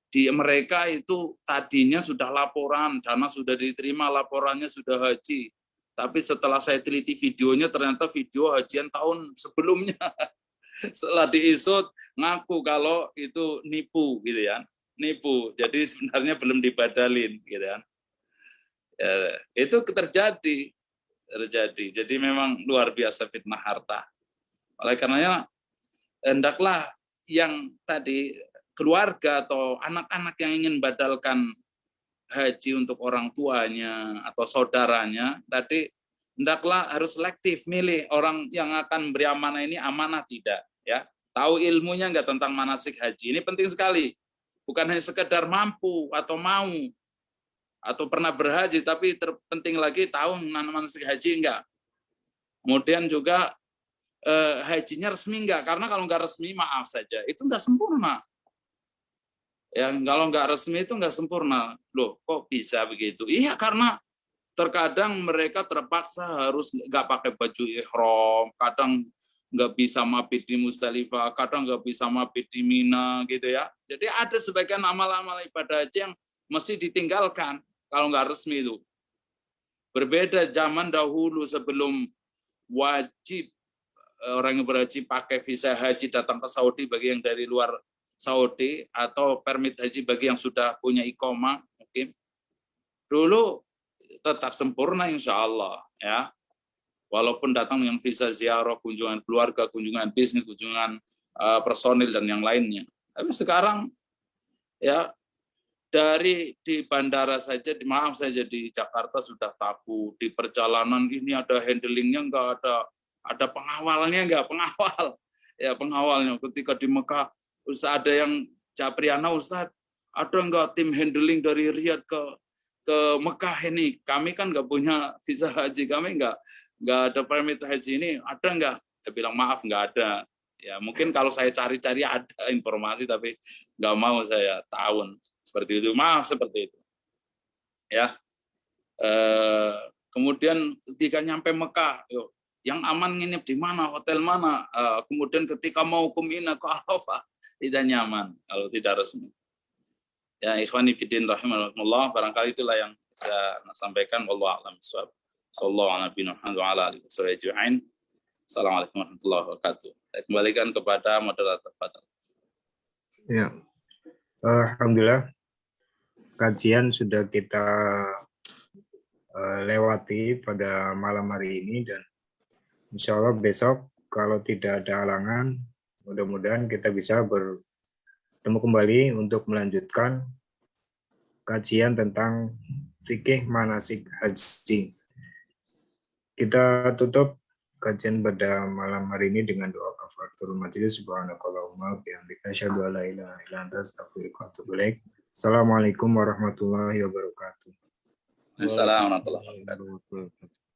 Di mereka itu tadinya sudah laporan, dana sudah diterima, laporannya sudah haji. Tapi setelah saya teliti videonya, ternyata video hajian tahun sebelumnya. Setelah diisut, ngaku kalau itu nipu, gitu ya, nipu. Jadi sebenarnya belum dibadalin, gitu kan. Ya, itu terjadi. Jadi memang luar biasa fitnah harta. Oleh karenanya, hendaklah yang tadi keluarga atau anak-anak yang ingin badalkan haji untuk orang tuanya atau saudaranya, tadi hendaklah harus selektif milih orang yang akan beri amanah ini amanah tidak, ya, tahu ilmunya enggak tentang manasik haji. Ini penting sekali, bukan hanya sekedar mampu atau mau atau pernah berhaji, tapi terpenting lagi tahu manasik haji enggak. Kemudian juga hajinya resmi enggak, karena kalau enggak resmi, maaf saja, itu enggak sempurna. Ya, kalau nggak resmi itu nggak sempurna. Loh, kok bisa begitu? Iya, karena terkadang mereka terpaksa harus nggak pakai baju ihram, kadang nggak bisa mabit di Muzdalifah, kadang nggak bisa mabit di Mina, gitu ya. Jadi ada sebagian amal-amal ibadah haji yang mesti ditinggalkan kalau nggak resmi itu. Berbeda zaman dahulu sebelum wajib orang yang berhaji pakai visa haji datang ke Saudi bagi yang dari luar Saudi atau permit haji bagi yang sudah punya iqamah, mungkin dulu tetap sempurna insya Allah, ya, walaupun datang dengan visa ziarah, kunjungan keluarga, kunjungan bisnis, kunjungan personil dan yang lainnya. Tapi sekarang, ya, dari di bandara saja, maaf saja di Jakarta sudah takut, di perjalanan ini ada handlingnya enggak, ada pengawalnya enggak, pengawal, ya, pengawalnya. Ketika di Mekah Ustaz, ada yang Capriana, Ustaz, ada nggak tim handling dari Riyadh ke Mekah ini? Kami kan nggak punya visa haji, kami nggak ada permit haji ini, ada nggak? Saya bilang maaf, nggak ada. Ya mungkin kalau saya cari-cari ada informasi, tapi nggak mau saya tahun seperti itu. Maaf seperti itu. Ya. Kemudian ketika nyampe Mekah, yuk, yang aman nginep di mana, hotel mana. Kemudian ketika mau kumina ke Arafah, tidak nyaman kalau tidak resmi. Ya ikhwani fiddin rahimakumullah, barangkali itulah yang saya sampaikan. Wallahu a'lam bishawab. Sallallahu alaihi wasallam. Assalamualaikum warahmatullahi wabarakatuh. Saya kembalikan kepada moderator. Ya. Alhamdulillah, kajian sudah kita lewati pada malam hari ini, dan insya Allah besok kalau tidak ada halangan, mudah-mudahan kita bisa bertemu kembali untuk melanjutkan kajian tentang fikih manasik haji. Kita tutup kajian pada malam hari ini dengan doa kafaratul majelis. Subhanakallahumma bihamdika asyhadu an la ilaha illa anta astaghfiruka wa atubu ilaik. Assalamualaikum warahmatullahi wabarakatuh. Assalamualaikum warahmatullahi wabarakatuh.